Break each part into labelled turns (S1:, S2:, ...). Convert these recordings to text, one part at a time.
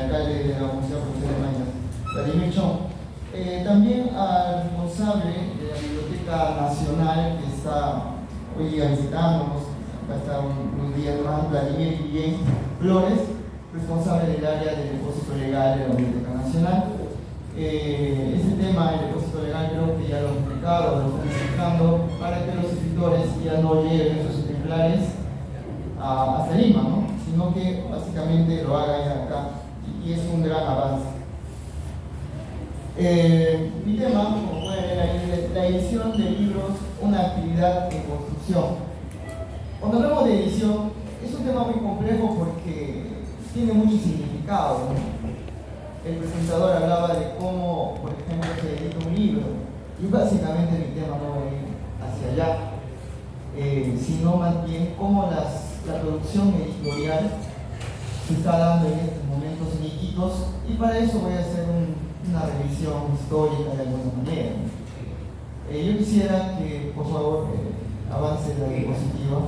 S1: alcalde de la Universidad Profesor de Mañas, Vladimir Chong. También al responsable de la Biblioteca Nacional que está hoy día visitándonos, va a estar unos días más, Vladimir Guillén Flores, responsable del área de depósito legal de la Biblioteca Nacional. Ese tema del depósito legal creo que ya lo he explicado, lo están explicando para que los escritores ya no lleven esos ejemplares hasta Lima, ¿no? Sino que básicamente lo hagan acá y es un gran avance. Mi tema, como pueden ver ahí, es la edición de libros, una actividad en construcción. Cuando hablamos de edición, es un tema muy complejo porque tiene mucho significado, ¿no? El presentador hablaba de cómo, por ejemplo, se edita un libro, y básicamente mi tema no va a ir hacia allá, sino más bien cómo la producción editorial se está dando en estos momentos en Iquitos, y para eso voy a hacer una revisión histórica de alguna manera. Yo quisiera que, por favor, avance la diapositiva.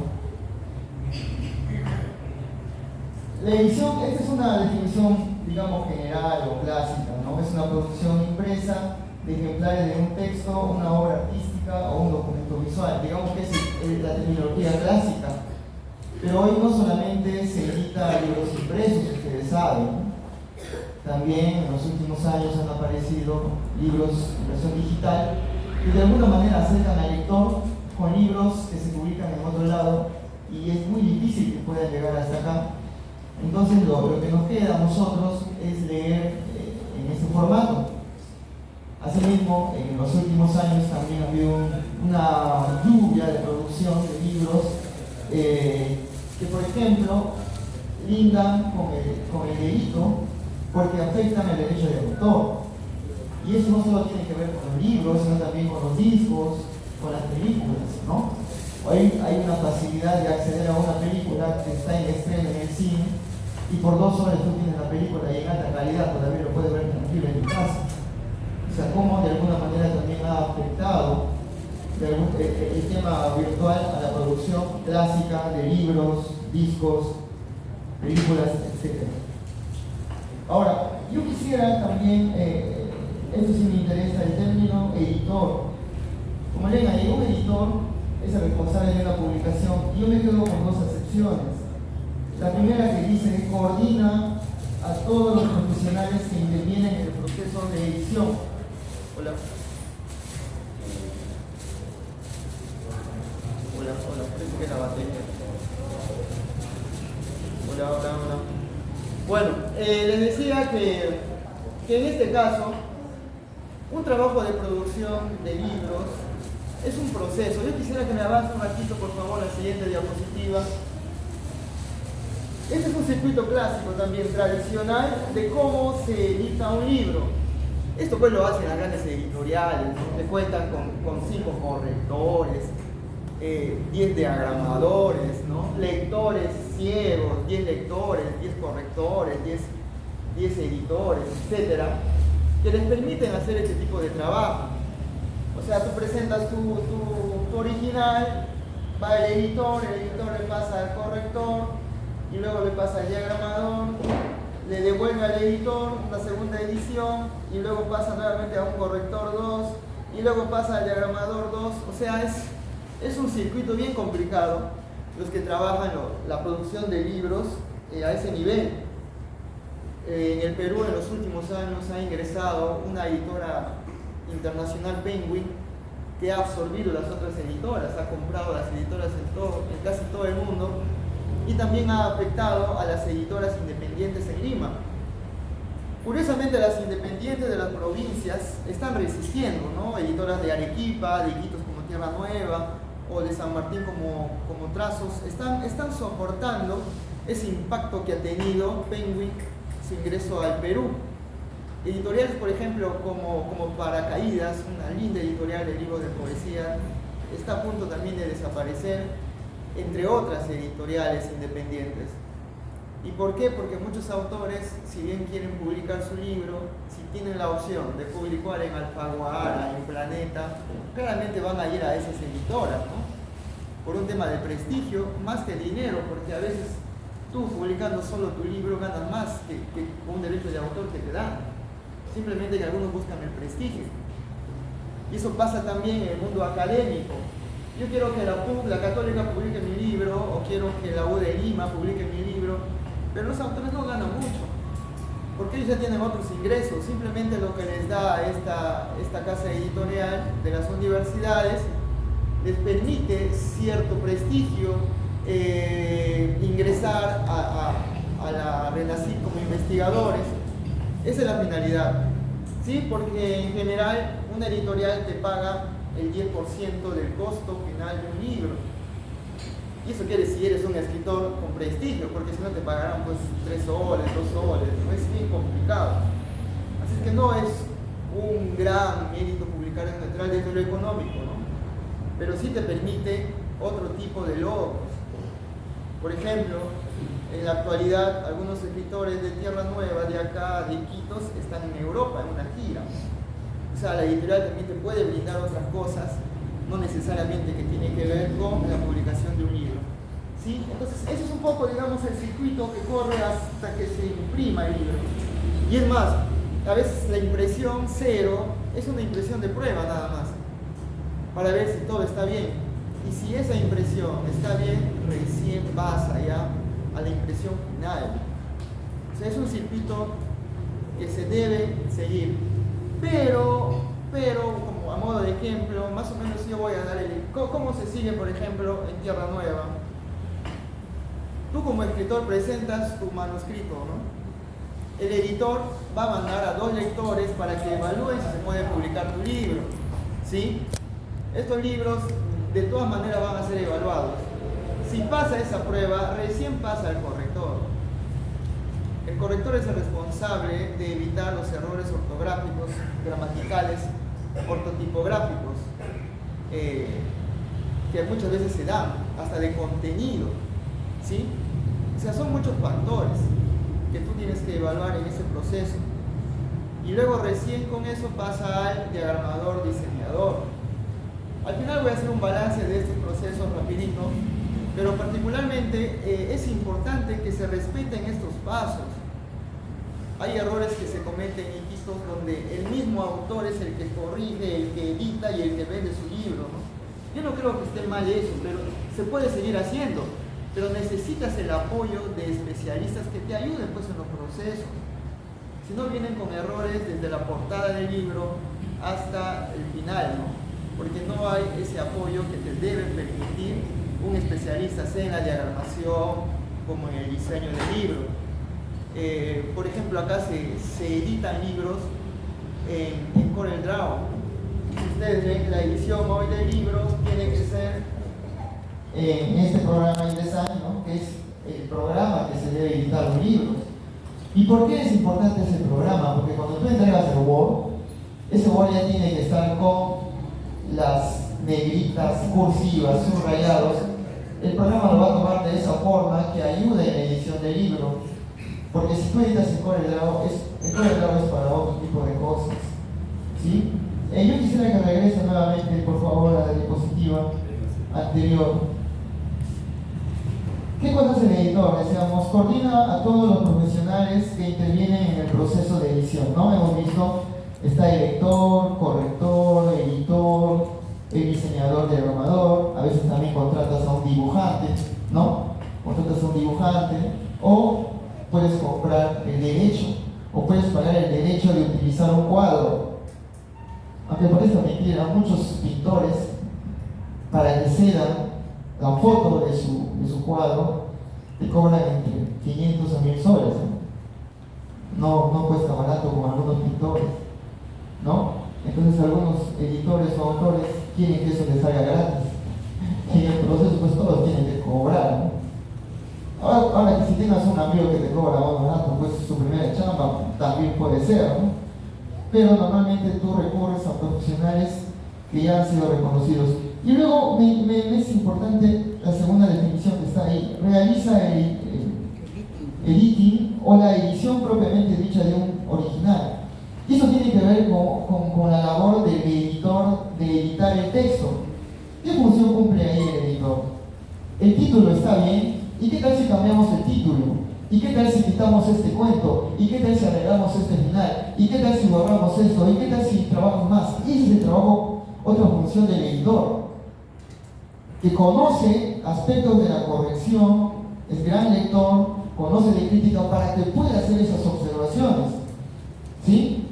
S1: La edición, esta es una definición, digamos, general o clásica, ¿no? Es una producción impresa de ejemplares de un texto, una obra artística o un documento visual. Digamos que es la terminología clásica. Pero hoy no solamente se edita libros impresos, ustedes saben, ¿no? También en los últimos años han aparecido libros en versión digital que de alguna manera acercan al lector con libros que se publican en otro lado y es muy difícil que puedan llegar hasta acá. Entonces lo que nos queda a nosotros es leer en este formato. Asimismo, en los últimos años también ha habido una lluvia de producción de libros que, por ejemplo, lindan con el delito porque afectan el derecho de autor. Y eso no solo tiene que ver con los libros, sino también con los discos, con las películas, ¿no? Hoy hay una facilidad de acceder a una película que está en estreno en el cine y por 2 horas tú tienes la película y en alta calidad todavía lo puedes ver tranquilo en tu casa. O sea, cómo de alguna manera también ha afectado el tema virtual a la producción clásica de libros, discos, películas, etc. Ahora, yo quisiera también, esto sí me interesa, el término editor. Como leen ahí, un editor es el responsable de una publicación y yo me quedo con 2 acepciones. La primera que dice que coordina a todos los profesionales que intervienen en el proceso de edición. Hola. Hola, parece que la batería. Hola. Bueno, les decía que en este caso, un trabajo de producción de libros es un proceso. Yo quisiera que me avance un ratito, por favor, la siguiente diapositiva. Este es un circuito clásico también, tradicional, de cómo se edita un libro. Esto pues lo hacen las grandes editoriales, ¿no? Que cuentan con 5 correctores, 10 diagramadores, ¿no? Lectores ciegos, 10 lectores, 10 correctores, 10 editores, etcétera, que les permiten hacer este tipo de trabajo. O sea, tú presentas tu original, va el editor le pasa al corrector, y luego le pasa al diagramador, le devuelve al editor una segunda edición, y luego pasa nuevamente a un corrector 2, y luego pasa al diagramador 2. O sea, es un circuito bien complicado los que trabajan la producción de libros a ese nivel. En el Perú en los últimos años ha ingresado una editora internacional, Penguin, que ha absorbido las otras editoras, ha comprado las editoras en casi todo el mundo, y también ha afectado a las editoras independientes en Lima. Curiosamente, las independientes de las provincias están resistiendo, ¿no? Editoras de Arequipa, de Iquitos como Tierra Nueva, o de San Martín como Trazos, están soportando ese impacto que ha tenido Penguin su ingreso al Perú. Editoriales, por ejemplo, como Paracaídas, una linda editorial de libros de poesía, está a punto también de desaparecer, entre otras editoriales independientes. ¿Y por qué? Porque muchos autores, si bien quieren publicar su libro, si tienen la opción de publicar en Alfaguara, en Planeta, claramente van a ir a esas editoras, ¿no? Por un tema de prestigio, más que dinero, porque a veces tú publicando solo tu libro ganas más que un derecho de autor que te dan. Simplemente que algunos buscan el prestigio. Y eso pasa también en el mundo académico. Yo quiero que la PUC, la Católica, publique mi libro, o quiero que la U de Lima publique mi libro, pero los autores no ganan mucho, porque ellos ya tienen otros ingresos. Simplemente lo que les da esta casa editorial de las universidades les permite cierto prestigio, ingresar a la RENACIP como investigadores. Esa es la finalidad, ¿sí? Porque en general una editorial te paga el 10% del costo final de un libro. Y eso quiere decir, eres un escritor con prestigio, porque si no te pagarán pues 3 soles, 2 soles, no es bien complicado. Así que no es un gran mérito publicar en Neutral desde lo económico, ¿no? Pero sí te permite otro tipo de logros. Por ejemplo, en la actualidad algunos escritores de Tierra Nueva, de acá, de Iquitos, están en Europa en una gira. O sea, la editorial también te puede brindar otras cosas, no necesariamente que tiene que ver con la publicación de un libro, ¿sí? Entonces, eso es un poco, digamos, el circuito que corre hasta que se imprima el libro. Y es más, a veces la impresión cero es una impresión de prueba nada más, para ver si todo está bien. Y si esa impresión está bien, recién pasa ya a la impresión final. O sea, es un circuito que se debe seguir. Pero, como a modo de ejemplo, más o menos yo voy a dar cómo se sigue, por ejemplo, en Tierra Nueva. Tú como escritor presentas tu manuscrito, ¿no? El editor va a mandar a 2 lectores para que evalúen si se puede publicar tu libro, ¿sí? Estos libros de todas maneras van a ser evaluados. Si pasa esa prueba, recién pasa al corrector. El corrector es el responsable de evitar los errores ortográficos, gramaticales, ortotipográficos, que muchas veces se dan, hasta de contenido, ¿sí? O sea, son muchos factores que tú tienes que evaluar en ese proceso. Y luego recién con eso pasa al diagramador, diseñador. Al final voy a hacer un balance de estos procesos rapidito, pero particularmente es importante que se respeten estos pasos. Hay errores que se cometen en Iquitos donde el mismo autor es el que corrige, el que edita y el que vende su libro, ¿no? Yo no creo que esté mal eso, pero se puede seguir haciendo. Pero necesitas el apoyo de especialistas que te ayuden pues en los procesos. Si no, vienen con errores desde la portada del libro hasta el final, ¿no? Porque no hay ese apoyo que te debe permitir un especialista, sea en la diagramación como en el diseño del libro. Por ejemplo, acá se editan libros en CorelDRAW. Si ustedes ven la edición hoy del libro, tiene que ser en este programa InDesign, ¿no? Que es el programa que se debe editar los libros. ¿Y por qué es importante ese programa? Porque cuando tú entregas el Word, ese Word ya tiene que estar con las negritas, cursivas, subrayados. El programa lo va a tomar de esa forma que ayude en la edición del libro. Porque si tú editas en CorelDRAW, el CorelDRAW es para otro tipo de cosas, ¿sí? Yo quisiera que regrese nuevamente, por favor, a la diapositiva anterior. ¿Qué cosa hace el editor? Decíamos, coordina a todos los profesionales que intervienen en el proceso de edición, ¿no? Hemos visto, está el lector, corrector, editor, el diseñador, diagramador. A veces también contratas a un dibujante, ¿no? Contratas a un dibujante, o puedes comprar el derecho, o puedes pagar el derecho de utilizar un cuadro. Aunque parezca mentira, muchos pintores, para que cedan la foto de su cuadro, te cobran entre 500 a 1000 soles. No cuesta barato como algunos pintores, ¿no? Entonces algunos editores o autores quieren que eso les salga gratis. Y en el proceso pues todos tienen que cobrar, ¿no? Ahora que si tengas un amigo que te cobra más barato, pues su primera chamba también puede ser, ¿no? Pero normalmente tú recurres a profesionales que ya han sido reconocidos. Y luego me es importante la segunda definición que está ahí. Realiza el editing o la edición propiamente dicha de un original. Y eso tiene que ver con la labor del editor de editar el texto. ¿Qué función cumple ahí el editor? El título está bien,
S2: ¿Y qué tal si cambiamos el título? ¿Y qué tal si quitamos este cuento? ¿Y qué tal si arreglamos este final? ¿Y qué tal si borramos esto? ¿Y qué tal si trabajamos más? Y ese es el trabajo, otra función del editor, que conoce aspectos de la corrección, es gran lector, conoce de crítica para que pueda hacer esas observaciones. ¿Sí?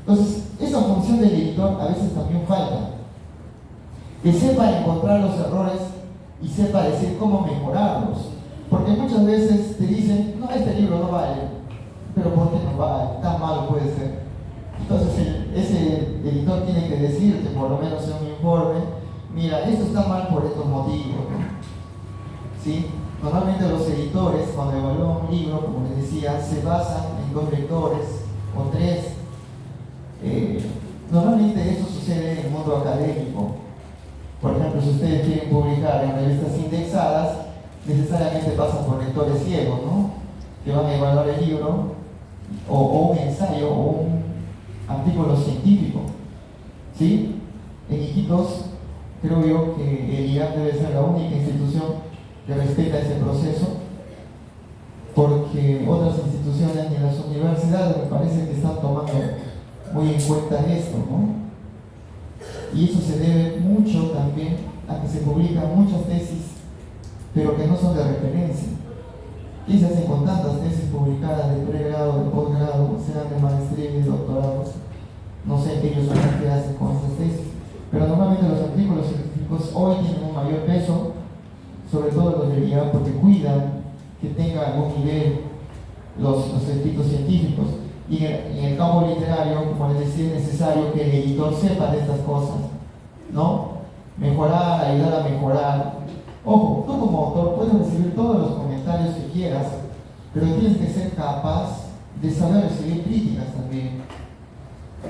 S2: Entonces, esa función del editor a veces también falta. Que sepa encontrar los errores y sepa decir cómo mejorarlos. Porque muchas veces te dicen, no, este libro no vale. Pero ¿por qué no vale? Tan malo puede ser. Entonces ese editor tiene que decirte, por lo menos en un informe, mira, esto está mal por estos motivos. ¿Sí? Normalmente los editores, cuando evalúan un libro, como les decía, se basan en 2 lectores o 3. Normalmente eso sucede en el mundo académico. Por ejemplo, si ustedes quieren publicar en revistas indexadas, necesariamente pasan por lectores ciegos, ¿no? Que van a evaluar el libro, o un ensayo, o un artículo científico. ¿Sí? En Iquitos, creo yo que el IAP debe ser la única institución que respeta ese proceso, porque otras instituciones y las universidades me parece que están tomando muy en cuenta esto, ¿no? Y eso se debe mucho también a que se publican muchas tesis, pero que no son de referencia. ¿Qué se hacen con tantas tesis publicadas de pregrado, de posgrado, sean de maestría y de doctorados? No sé ellos qué hacen con estas tesis, pero normalmente los artículos científicos hoy tienen un mayor peso, sobre todo los de IA, porque cuidan que tenga algún nivel los escritos científicos. Y en el campo literario, como les decía, es necesario que el editor sepa de estas cosas, ¿no? Mejorar, ayudar a mejorar. Ojo, tú como autor puedes recibir todos los comentarios que quieras, pero tienes que ser capaz de saber recibir críticas también.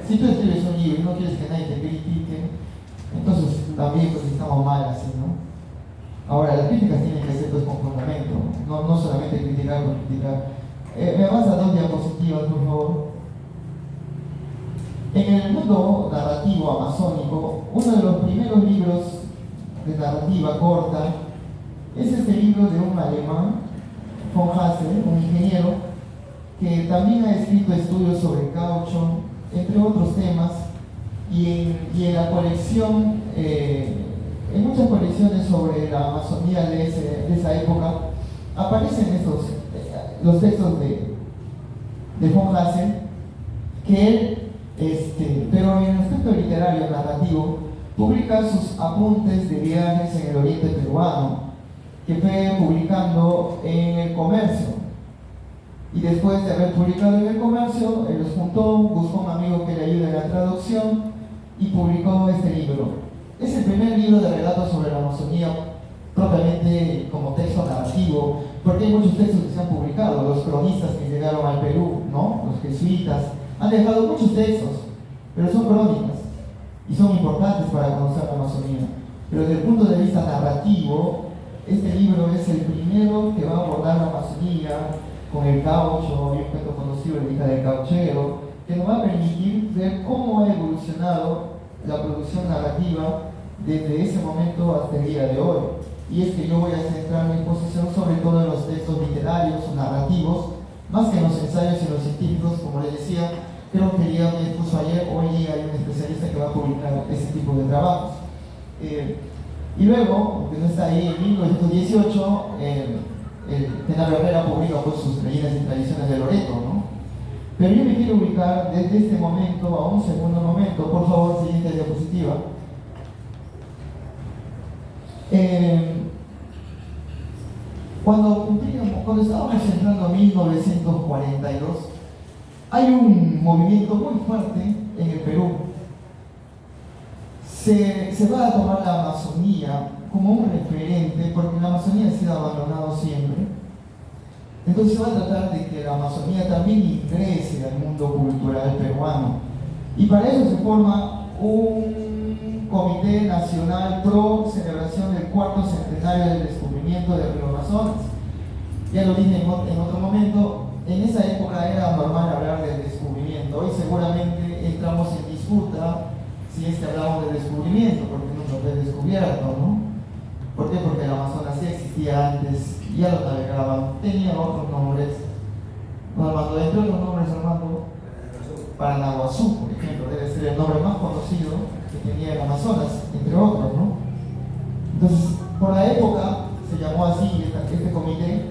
S2: Si tú escribes un libro y no quieres que nadie te critique, entonces también pues estamos mal así, ¿no? Ahora, las críticas tienen que ser pues con fundamento, no solamente criticar por criticar. Me avanza 2 diapositivas, por favor. En el mundo narrativo amazónico, uno de los primeros libros de narrativa corta es este libro de un alemán, von Hassel, un ingeniero, que también ha escrito estudios sobre caucho, entre otros temas, y en la colección, en muchas colecciones sobre la Amazonía de esa época, aparecen los textos de von Hassel, que él, pero en el aspecto literario, narrativo, publica sus apuntes de viajes en el oriente peruano, que fue publicando en El Comercio. Y después de haber publicado en El Comercio, él los juntó, buscó un amigo que le ayude en la traducción y publicó este libro. Es el primer libro de relatos sobre la Amazonía, propiamente como texto narrativo, porque hay muchos textos que se han publicado. Los cronistas que llegaron al Perú, ¿no? Los jesuitas, han dejado muchos textos, pero son crónicas y son importantes para conocer la Amazonía. Pero desde el punto de vista narrativo, este libro es el primero que va a abordar la Amazonía con el caucho, y un cuento conocido, La hija del cauchero, que nos va a permitir ver cómo ha evolucionado la producción narrativa desde ese momento hasta el día de hoy. Y es que yo voy a centrar mi exposición sobre todo en los textos literarios o narrativos, más que en los ensayos y los científicos. Como les decía, creo que el me expuso ayer, hoy día hay un especialista que va a publicar ese tipo de trabajos. Y luego, que no está ahí, en 1918, Genaro Herrera publica pues, sus leyendas y tradiciones de Loreto, ¿no? Pero yo me quiero ubicar desde este momento a un segundo momento. Por favor, siguiente diapositiva. Cuando estábamos entrando en 1942, hay un movimiento muy fuerte en el Perú. Se va a tomar la Amazonía como un referente, porque la Amazonía ha sido abandonada siempre. Entonces se va a tratar de que la Amazonía también ingrese al mundo cultural peruano. Y para eso se forma un Comité Nacional pro celebración del 4º centenario del descubrimiento del río Amazonas. Ya lo dije en otro momento, en esa época era normal hablar del descubrimiento. Hoy seguramente entramos en disputa si es que hablamos de descubrimiento, porque no fue descubierto, ¿no? ¿Por qué? Porque el Amazonas sí existía antes ya lo navegaban, tenían otros nombres. No, Armando, entre otros nombres, Armando, Paranaguazú, por ejemplo, debe ser el nombre más conocido que tenía el Amazonas, entre otros, ¿no? Entonces, por la época se llamó así este comité,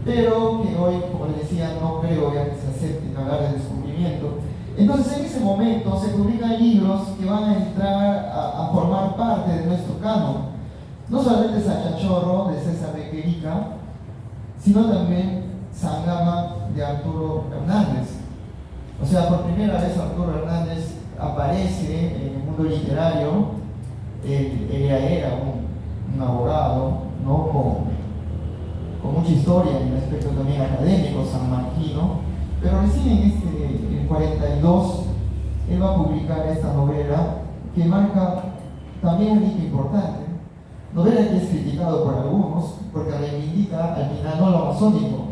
S2: pero que hoy, como les decía, no creo ya que se acepte hablar de descubrimiento. Entonces, en ese momento se publican libros que van a entrar a formar parte de nuestro canon. No solamente Sachachorro de César de Querica, sino también Sangama de Arturo Hernández. O sea, por primera vez Arturo Hernández aparece en el mundo literario. Él ya era un abogado, ¿no? con mucha historia en el aspecto también académico, sanmarquino, pero recién en el 42 él va a publicar esta novela que marca también un hito importante. Novela que es criticado por algunos porque reivindica al final no lo amazónico,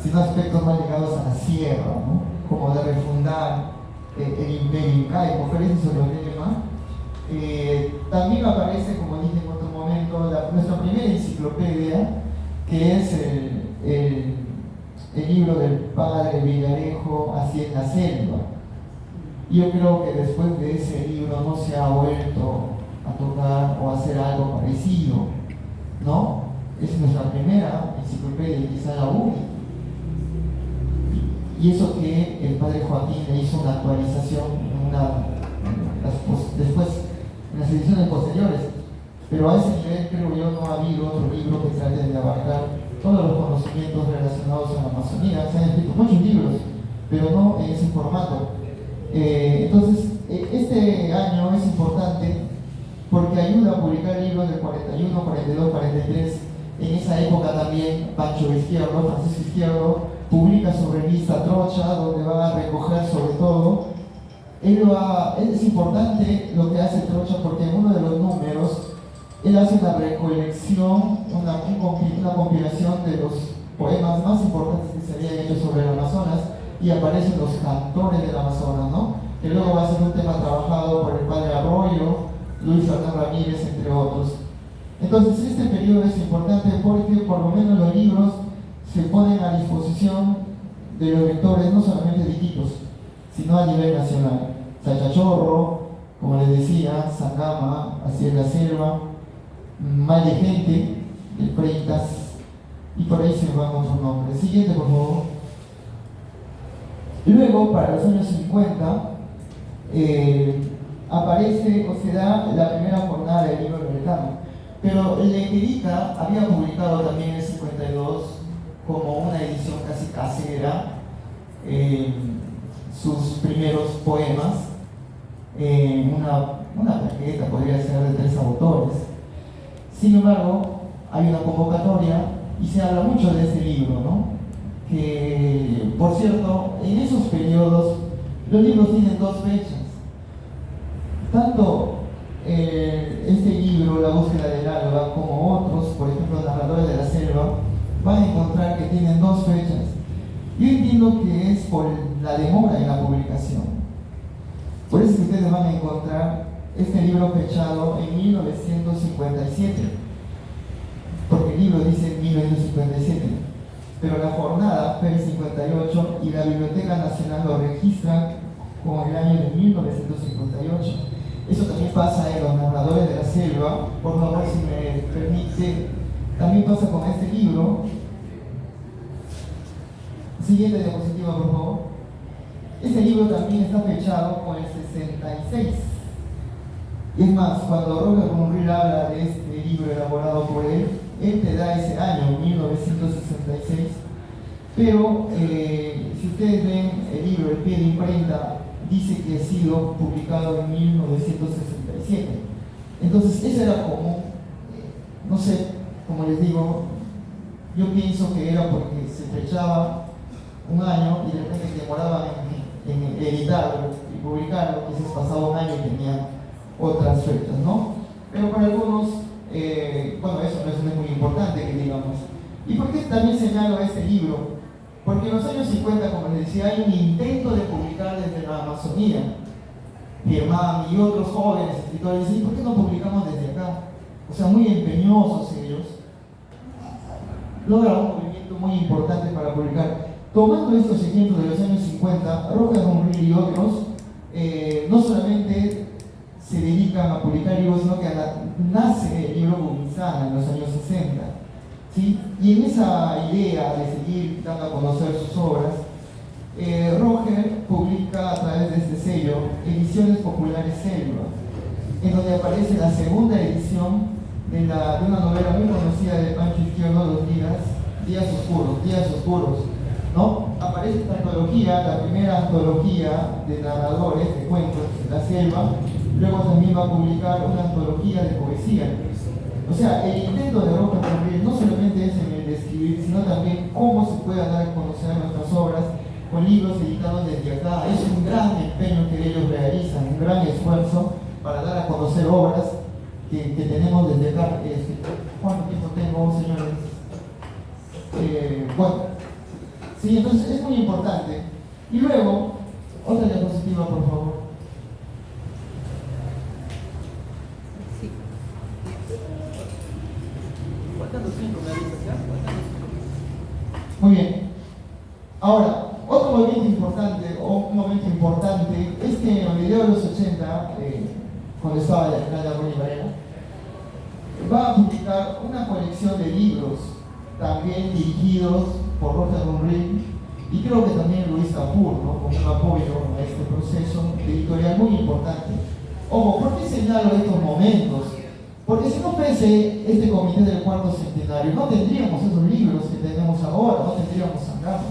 S2: sino aspectos más ligados a la sierra, ¿no? Como de refundar el imperio incaico, pero ese es otro tema. También aparece, como dije en otro momento, nuestra primera enciclopedia, que es el libro del padre Villarejo, Así en la selva. Yo creo que después de ese libro no se ha vuelto a tocar o a hacer algo parecido, ¿no? Es nuestra primera enciclopedia y quizá la única. Y eso que el padre Joaquín le hizo una actualización después en las ediciones posteriores, pero a ese nivel creo yo no ha habido otro libro que trate de abarcar todos los conocimientos relacionados a la Amazonía. Se han escrito muchos libros, pero no en ese formato. Entonces, este año es importante porque ayuda a publicar libros del 41, 42, 43. En esa época también Pancho Izquierdo, Francisco Izquierdo, publica su revista Trocha, donde va a recoger sobre todo. Es importante lo que hace Trocha porque en uno de los números él hace una recolección, una compilación de los poemas más importantes que se habían hecho sobre el Amazonas y aparecen los cantores del Amazonas, ¿no? Que luego va a ser un tema trabajado por el padre Arroyo, Luis Fernando Ramírez, entre otros. Entonces este periodo es importante porque por lo menos los libros se ponen a disposición de los lectores, no solamente de Iquitos, sino a nivel nacional. Sachachorro, como les decía, Sangama, Así en la selva, Mal de Gente, de Freitas, y por ahí se van otros nombres. Siguiente, por favor. Luego, para los años 50, aparece o se da la primera jornada del libro tibetano. Pero el de Querica había publicado también en el 52 como una edición casi casera sus primeros poemas, una plaqueta podría ser de 3 autores. Sin embargo, hay una convocatoria y se habla mucho de este libro, ¿no? Que, por cierto, en esos periodos los libros tienen 2 fechas. Tanto este libro, La búsqueda del alba, como otros, por ejemplo, Narradores de la selva, van a encontrar que tienen 2 fechas. Yo entiendo que es por la demora en la publicación. Por eso que ustedes van a encontrar este libro fechado en 1957, porque el libro dice 1957, pero la jornada fue en 58 y la Biblioteca Nacional lo registra como el año de 1958. Eso también pasa en Los Narradores de la Selva, por favor, si me permite, también pasa con este libro. Siguiente diapositiva, por favor. Este libro también está fechado con el 66. Y es más, cuando Robert Monroe habla de este libro elaborado por él te da ese año, 1966. Pero si ustedes ven el libro, el pie de imprenta, dice que ha sido publicado en 1967. Entonces, eso era como, no sé, como les digo, yo pienso que era porque se fechaba un año y de repente demoraban en editarlo y publicarlo, quizás pasaba un año y tenía otras fechas, ¿no? Pero para algunos, bueno, eso no es muy importante que digamos. ¿Y por qué también señalo este libro? Porque en los años 50, como les decía, hay un intento de publicar desde la Amazonía. Germán y otros jóvenes escritores dicen, ¿por qué no publicamos desde acá? O sea, muy empeñosos ellos, logra un movimiento muy importante para publicar. Tomando estos ejemplos de los años 50, Roger Monriel y otros no solamente se dedican a publicar libros, sino que nace el libro Bumisana en los años 60. ¿Sí? Y en esa idea de seguir dando a conocer sus obras, Roger publica a través de este sello Ediciones Populares Selva, en donde aparece la segunda edición de una novela muy conocida de Pancho Izquierdo, Días Oscuros, ¿no? Aparece esta antología, la primera antología de narradores de cuentos de la selva. Luego también va a publicar una antología de poesía. O sea, el intento de Roger Monriel no solamente es en el de escribir, sino también cómo se puede dar a conocer nuestras obras con libros editados desde acá. Es un gran empeño que ellos realizan, un gran esfuerzo para dar a conocer obras que tenemos desde acá. ¿Cuánto tiempo tengo, señores? Bueno, sí, entonces es muy importante. Y luego, otra diapositiva, por favor.
S1: Sí. Faltando 5, me avisas, ¿ya? Faltando 5.
S2: Muy bien. Ahora, otro movimiento importante, un momento importante, es que en el video de los 80, cuando estaba la Ronnie Varela, va a publicar una colección de libros, también dirigidos por Roger Monriel, y creo que también Luis Tapur, ¿no? Con un apoyo a este proceso editorial muy importante. Ojo, ¿por qué señalo estos momentos? Porque si no fuese este comité del cuarto centenario, no tendríamos esos libros que tenemos ahora, no tendríamos Sangamo,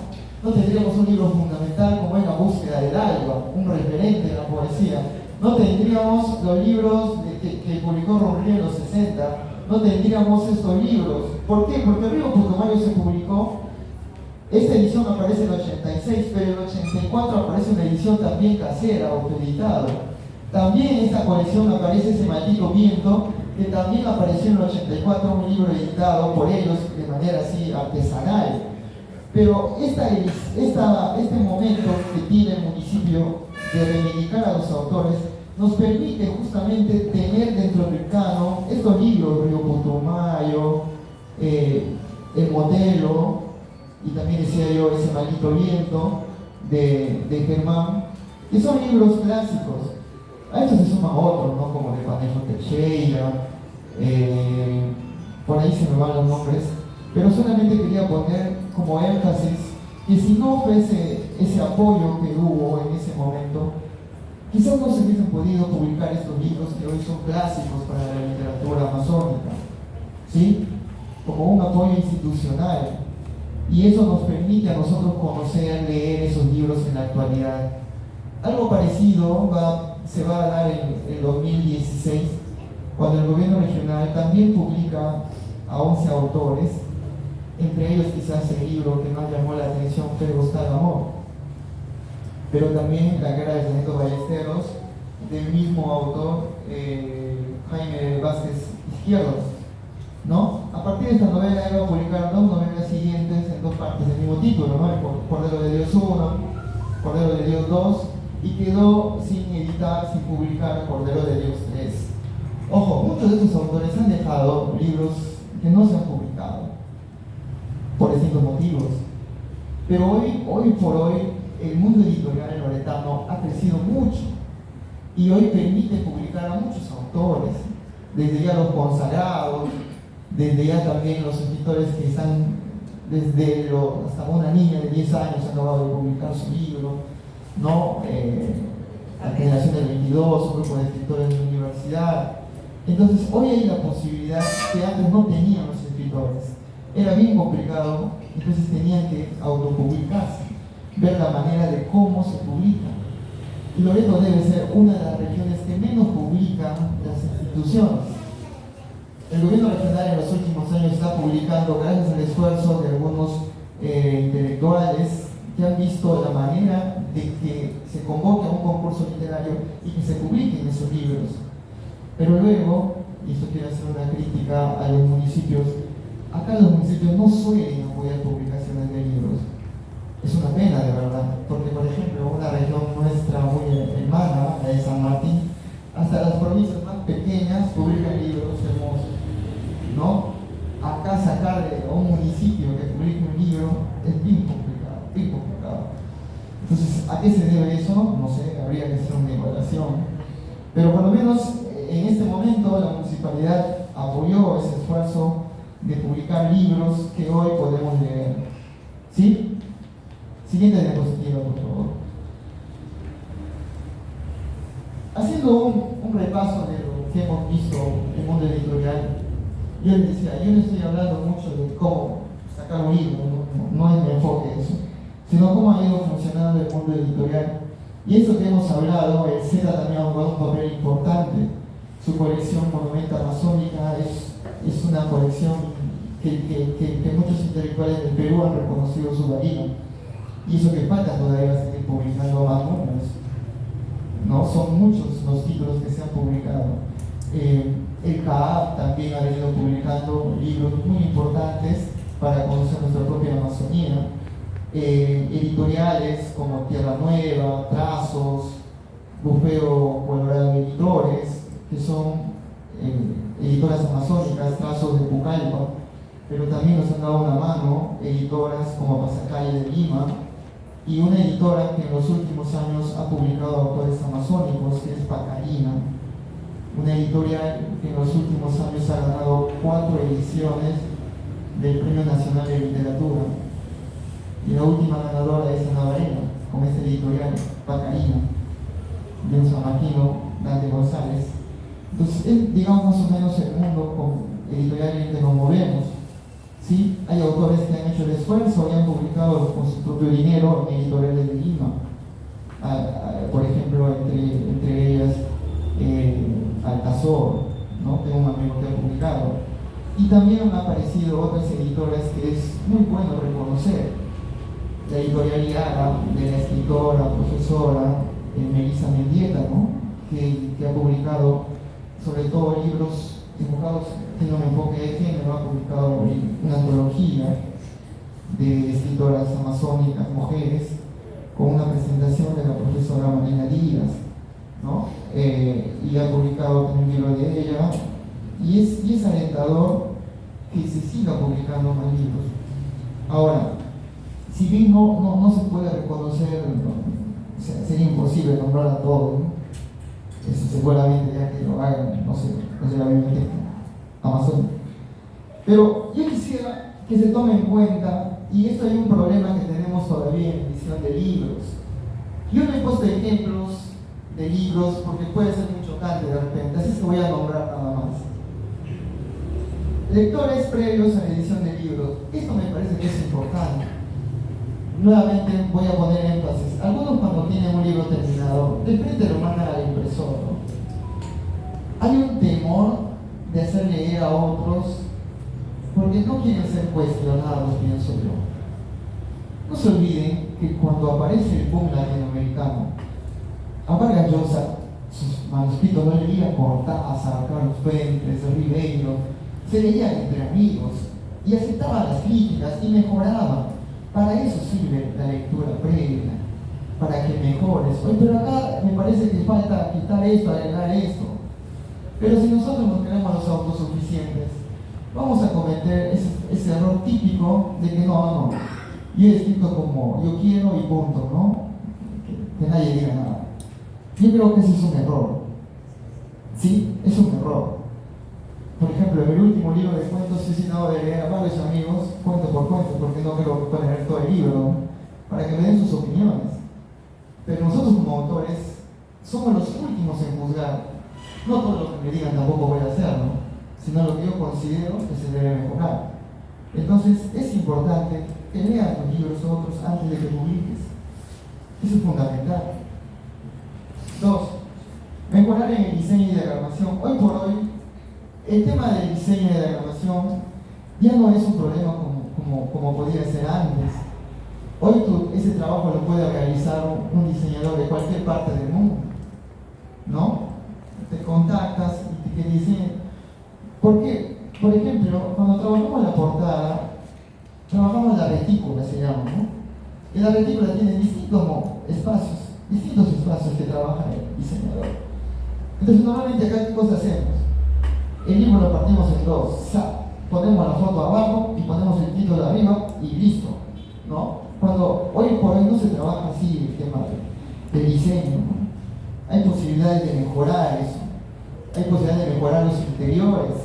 S2: no tendríamos un libro fundamental como es La Búsqueda del Alba, un referente de la poesía, no tendríamos los libros que publicó Monriel en los 60, no tendríamos estos libros. ¿Por qué? Porque Río Putumayo se publicó, esta edición aparece en el 86, pero en el 84 aparece una edición también casera, autoeditada. También en esta colección aparece Ese Maldito Viento, que también apareció en el 84, un libro editado por ellos de manera así artesanal. Pero este momento que tiene el municipio de reivindicar a los autores nos permite justamente tener dentro del canon estos libros, Río Putumayo, El Modelo, y también decía yo Ese Maldito Viento de Germán, que son libros clásicos. A estos se suman otros, ¿no? Como de Panejo Teixeira, por ahí se me van los nombres, pero solamente quería poner como énfasis que si no fuese ese apoyo que hubo en ese momento, quizás no se hubiesen podido publicar estos libros que hoy son clásicos para la literatura amazónica, ¿sí? Como un apoyo institucional, y eso nos permite a nosotros conocer, leer esos libros en la actualidad. Algo parecido se va a dar en el 2016, cuando el gobierno regional también publica a 11 autores, entre ellos quizás el libro que más llamó la atención fue Gustar Amor, pero también La Guerra de Sargento Ballesteros, del mismo autor, Jaime Vázquez Izquierdo, ¿no? A partir de esta novela él va a publicar dos novelas siguientes en dos partes del mismo título, ¿no? El Cordero de Dios 1, Cordero de Dios 2, y quedó sin editar, sin publicar Cordero de Dios 3. Ojo, muchos de estos autores han dejado libros que no se han publicado por distintos motivos, pero hoy por hoy el mundo editorial loretano ha crecido mucho y hoy permite publicar a muchos autores, desde ya los consagrados, desde ya también los escritores que están hasta una niña de 10 años ha acabado de publicar su libro, ¿no? La generación del 22, un grupo de escritores de la universidad. Entonces hoy hay la posibilidad que antes no tenían los escritores. Era bien complicado, entonces tenían que autopublicarse, ver la manera de cómo se publica. Y Loreto debe ser una de las regiones que menos publican las instituciones. El gobierno regional en los últimos años está publicando, gracias al esfuerzo de algunos intelectuales que han visto la manera de que se convoque a un concurso literario y que se publiquen esos libros. Pero luego, y esto quiero hacer una crítica a los municipios, acá los municipios no suelen apoyar publicaciones de libros. Es una pena, de verdad, porque por ejemplo, una región nuestra muy hermana, la de San Martín, hasta las provincias más pequeñas publican libros hermosos, ¿no? Acá sacar a un municipio es bien complicado, bien complicado. Entonces, ¿a qué se debe eso? No sé, habría que hacer una evaluación. Pero por lo menos en este momento la municipalidad apoyó ese esfuerzo de publicar libros que hoy podemos leer. ¿Sí? Siguiente diapositiva, por favor. Haciendo un repaso de lo que hemos visto en el mundo editorial, yo les decía, yo no estoy hablando mucho de cómo sacar un libro, no es mi enfoque eso, sino cómo ha ido funcionando el mundo editorial. Y eso que hemos hablado, el Z también ha jugado un papel importante. Su colección Monumenta Amazónica es una colección que muchos intelectuales del Perú han reconocido su valía. Y eso que falta todavía seguir publicando más números. ¿No? Son muchos los títulos que se han publicado. El CAAP también ha venido publicando libros muy importantes para conocer nuestra propia Amazonía. Editoriales como Tierra Nueva, Trazos, Bufeo Colorado Editores, que son editoras amazónicas, Trazos de Pucallpa, pero también nos han dado una mano editoras como Pasacalle de Lima, y una editora que en los últimos años ha publicado autores amazónicos, que es Pacarina, una editorial que en los últimos años ha ganado 4 ediciones del Premio Nacional de Literatura. Y la última ganadora es Ana Varela, con esta editorial, Pacarina, de San Martino, Dante González. Entonces, es, digamos, más o menos el mundo con editorial en que nos movemos. ¿Sí? Hay autores que han hecho el esfuerzo y han publicado con su propio dinero en editoriales de Lima. Por ejemplo, entre ellas, Altazor, ¿no? Tengo un amigo que ha publicado. Y también han aparecido otras editoras que es muy bueno reconocer. La editorial IARA, de la escritora, profesora Melissa Mendieta, ¿no? que ha publicado sobre todo libros enfocados en un enfoque de género, ha publicado una antología de escritoras amazónicas, mujeres, con una presentación de la profesora Marina Díaz, ¿no? Y ha publicado también un libro de ella, y es alentador que se siga publicando más libros. Ahora, si bien no se puede reconocer, sería imposible nombrar a todos, ¿no? Eso seguramente ya que lo hagan, no sé, la biblioteca Amazon. Pero yo quisiera que se tome en cuenta, y esto hay un problema que tenemos todavía en edición de libros. Yo no he puesto ejemplos de libros porque puede ser muy chocante de repente, así que voy a nombrar nada más. Lectores previos a la edición de libros. Esto me parece que es importante. Nuevamente voy a poner énfasis. Algunos cuando tienen un libro terminado, de frente lo mandan al impresor, ¿no? Hay un temor de hacer leer a otros porque no quieren ser cuestionados, pienso yo. No se olviden que cuando aparece el boom latinoamericano, a Vargas Llosa, sus manuscritos no leía Cortázar, Carlos Fuentes, Ribeiro, se leían entre amigos y aceptaba las críticas y mejoraba. Para eso sirve la lectura previa, para que mejores. Oye, pero acá me parece que falta quitar esto, agregar esto. Pero si nosotros nos creemos los autosuficientes, vamos a cometer ese error típico de que no, yo he escrito como yo quiero y punto, ¿no? Que nadie diga nada. Yo creo que ese es un error. ¿Sí? Es un error. Por ejemplo, en el último libro de cuentos he citado de leer a varios amigos, cuento por cuento, porque no creo que puedan leer todo el libro, ¿no? Para que me den sus opiniones. Pero nosotros como autores somos los últimos en juzgar. No todo lo que me digan tampoco voy a hacerlo, sino lo que yo considero que se debe mejorar. Entonces es importante que lean los libros otros antes de que publiques. Eso es fundamental. 2. Mejorar en el diseño y diagramación. Hoy por hoy, el tema del diseño y diagramación ya no es un problema como podía ser antes. Hoy ese trabajo lo puede realizar un diseñador de cualquier parte del mundo, ¿no? Te contactas y te dicen. ¿Por qué? Por ejemplo, cuando trabajamos la portada, trabajamos la retícula, se llama, ¿no? Y la retícula tiene distintos espacios que trabaja el diseñador. Entonces, normalmente acá, ¿qué cosa hacemos? El libro lo partimos en dos. Ponemos la foto abajo y ponemos el título arriba y listo. ¿no? Cuando hoy por hoy no se trabaja así el tema de diseño, ¿no? Hay posibilidades de mejorar eso, hay posibilidades de mejorar los interiores.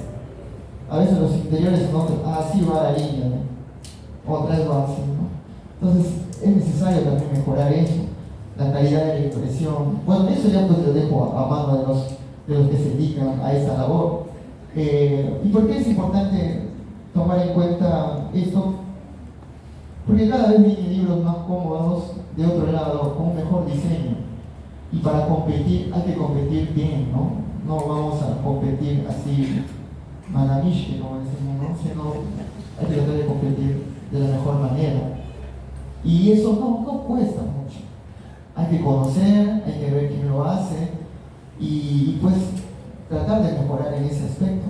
S2: A veces los interiores son así va la línea, ¿no? Otras van así, ¿no? Entonces es necesario también mejorar eso, la calidad de la impresión. Bueno, eso ya pues lo dejo a mano de los que se dedican a esa labor. ¿Y por qué es importante tomar en cuenta esto? Porque cada vez vienen libros más cómodos, de otro lado, con un mejor diseño. Y para competir, hay que competir bien, ¿no? No vamos a competir así, manamiche, como decimos, ¿no? Sino hay que tratar de competir de la mejor manera. Y eso no cuesta mucho. Hay que conocer, hay que ver quién lo hace y pues tratar de mejorar en ese aspecto.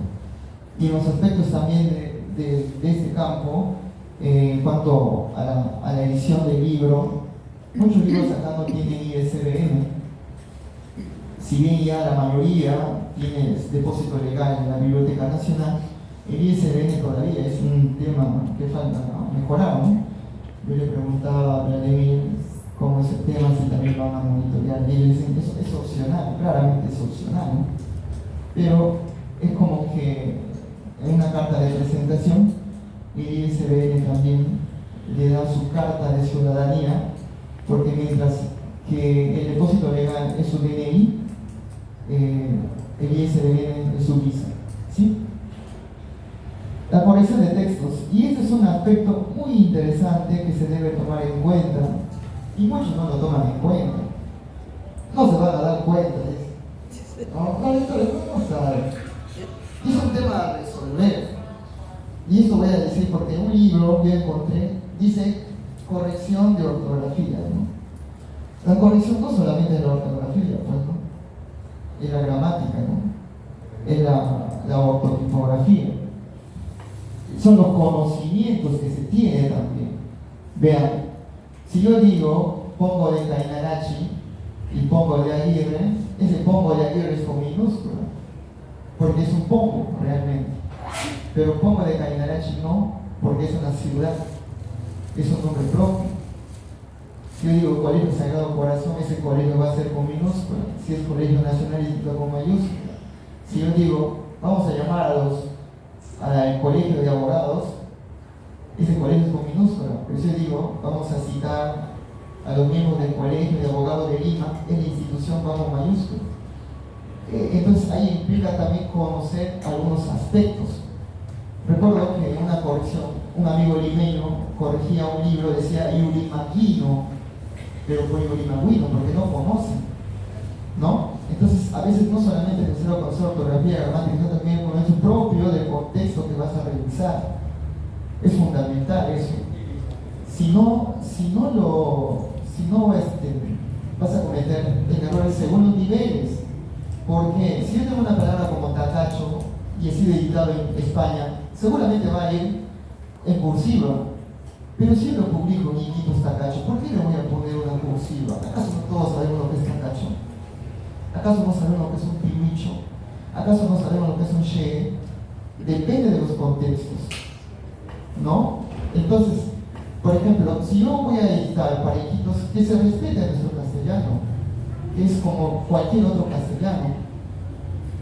S2: Y en los aspectos también de este campo, en cuanto a la edición del libro, muchos libros acá no tienen ISBN. Si bien ya la mayoría tiene depósito legal en la Biblioteca Nacional, el ISBN todavía es un tema que falta mejorar, ¿no? Yo le preguntaba a Vladimir cómo es el tema, si también van a monitorear, y ellos dicen que eso es opcional, claramente es opcional, ¿no? Pero es como que en una carta de presentación, el ISBN también le da su carta de ciudadanía, porque mientras que el depósito legal es su DNI, el ISBN es su visa, ¿sí? La corrección de textos, y este es un aspecto muy interesante que se debe tomar en cuenta, y muchos no lo toman en cuenta. No se van a dar cuenta de eso. No, esto no saben. Y es un tema a resolver. Y esto voy a decir porque en un libro yo encontré, dice corrección de ortografía, ¿no? La corrección no solamente es la ortografía, pues, ¿no? Es la gramática, ¿no? Es la ortotipografía. Son los conocimientos que se tienen también. Vean, si yo digo pongo de Cainarachi y pongo de Aguirre, ese pongo de Aguirre es con minúscula, porque es un pongo realmente. Pero pongo de Cainarachi no, porque es una ciudad, es un nombre propio. Si yo digo Colegio Sagrado Corazón, ese colegio va a ser con minúscula. Si es Colegio Nacional, va con mayúscula. Si yo digo, vamos a llamar al colegio de abogados, ese colegio es con minúscula. Pero si yo digo, vamos a citar a los miembros del Colegio de Abogados de Lima, es la institución va con mayúscula. Entonces ahí implica también conocer algunos aspectos. Recuerdo que en una corrección, un amigo limeño corregía un libro, decía Yurimaguino, pero fue Yurimaguino porque no conocen, ¿no? Entonces a veces no solamente es necesario conocer ortografía, gramática, sino también conocer propio del contexto que vas a revisar. Es fundamental eso. Si no vas a cometer errores según los niveles. Porque si yo tengo una palabra como tacacho y he sido editado en España, seguramente va a ir en cursiva. Pero si yo lo publico en Iquitos tacacho, ¿por qué le voy a poner una cursiva? ¿Acaso no todos sabemos lo que es tacacho? ¿Acaso no sabemos lo que es un piluicho? ¿Acaso no sabemos lo que es un che? Depende de los contextos, ¿no? Entonces, por ejemplo, si yo voy a editar para Iquitos, que se respete nuestro castellano, que es como cualquier otro castellano.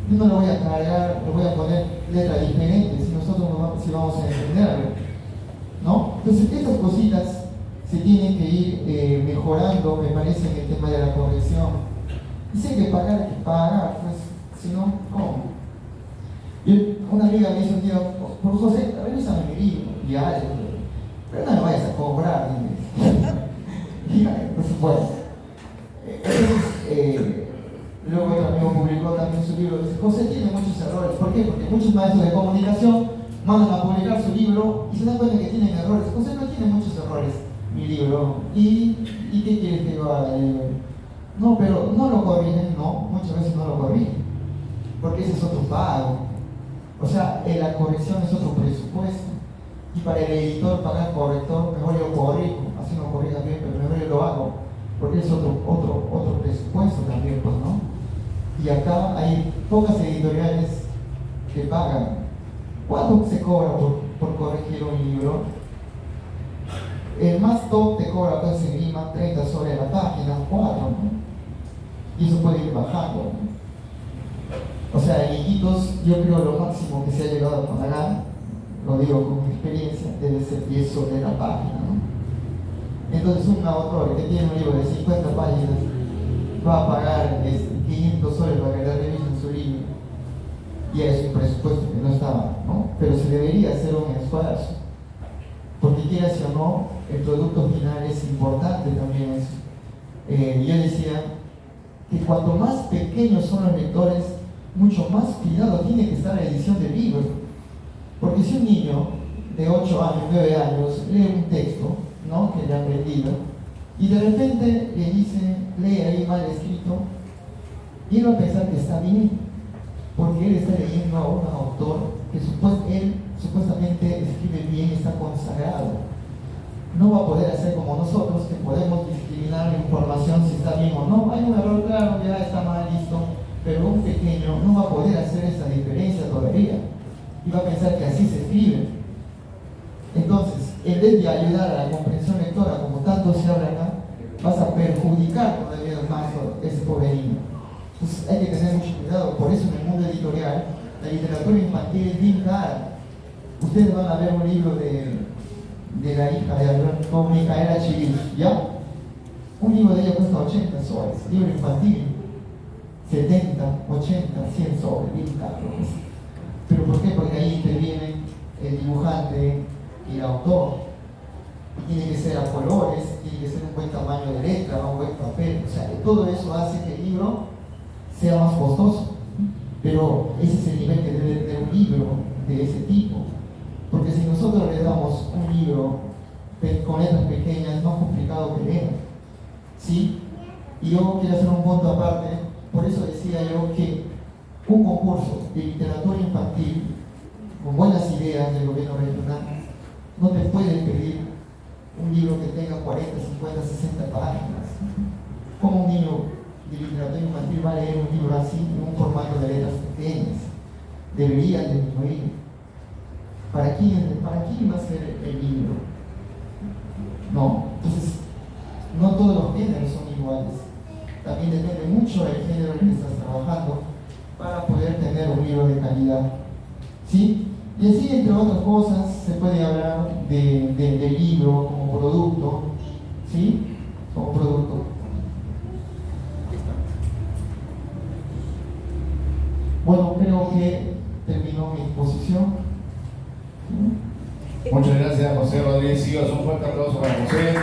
S2: Yo no lo voy a cargar, le voy a poner letras diferentes si nosotros si vamos a entenderlo, ¿no? Entonces estas cositas se tienen que ir mejorando, me parece, en el tema de la corrección. Y si hay que pagar, pues, si no, ¿cómo? Una amiga me dice un día, por José, revísame mi libro, ya, pero no me vayas a cobrar, y por supuesto. Luego otro amigo publicó también su libro, dice, José tiene muchos errores. ¿Por qué? Porque muchos maestros de comunicación mandan a publicar su libro y se dan cuenta que tienen errores. José no tiene muchos errores, mi libro. ¿Y qué quieres que yo haga? No, pero no lo corrigen, no, muchas veces no lo corrigen, porque ese es otro pago. O sea, la corrección es otro presupuesto. Y para el editor pagar corrector, mejor yo corrijo, así no corrija bien, pero mejor yo lo hago, porque es otro presupuesto también, pues, ¿no? Y acá hay pocas editoriales que pagan. ¿Cuánto se cobra por corregir un libro? El más top te cobra pues en Lima 30 soles la página, 4, ¿no? Y eso puede ir bajando, ¿no? O sea, hijitos, yo creo lo máximo que se ha llegado a pagar, lo digo con experiencia, debe ser 10 soles la página, ¿no? Entonces un autor que tiene un libro de 50 páginas va a pagar 500 soles para que le revisen su libro, y es un presupuesto que no estaba, ¿no? Pero se debería hacer un esfuerzo, porque quieras o no, el producto final es importante también eso. Yo decía que cuanto más pequeños son los lectores, mucho más cuidado tiene que estar la edición del libro, porque si un niño de 8 años, 9 años lee un texto, ¿no?, que le ha aprendido, y de repente le dice, lee ahí mal escrito, y él va a pensar que está bien, porque él está leyendo a un autor que él supuestamente escribe bien, está consagrado. No va a poder hacer como nosotros, que podemos discriminar la información si está bien o no. Hay un error, claro, ya está mal, listo, pero un pequeño no va a poder hacer esa diferencia todavía, y va a pensar que así se escribe. Entonces, en vez de ayudar a la comprensión lectora, como tanto se habla acá, vas a perjudicar todavía más a ese pobre niño. Entonces hay que tener mucho cuidado. Por eso en el mundo editorial la literatura infantil es bien cara. Ustedes van a ver un libro de la hija de Alberto, Micaela Chivil, ¿ya? Un libro de ella cuesta 80 soles, libro infantil, 70, 80, 100 soles, bien caro. ¿Pero por qué? Porque ahí interviene el dibujante y el autor. Tiene que ser a colores, tiene que ser un buen tamaño de letra, un buen papel. O sea, todo eso hace que el libro sea más costoso. Pero ese es el nivel que debe tener un libro de ese tipo. Porque si nosotros le damos un libro con letras pequeñas, es más complicado que leer, ¿sí? Y yo quiero hacer un punto aparte. Por eso decía yo que un concurso de literatura infantil con buenas ideas del gobierno regional no te puede pedir un libro que tenga 40, 50, 60 páginas. ¿Cómo un niño de literatura infantil va a leer un libro así en un formato de letras pequeñas? Deberían disminuir. ¿Para quién va a ser el libro? No. Entonces, no todos los géneros son iguales. También depende mucho del género en el que estás trabajando para poder tener un libro de calidad, ¿sí? Y así, entre otras cosas, se puede hablar del libro como producto, ¿sí? Como producto. Bueno, creo que terminó mi exposición.
S3: Muchas gracias, José Rodríguez Sigas. Un fuerte aplauso para José.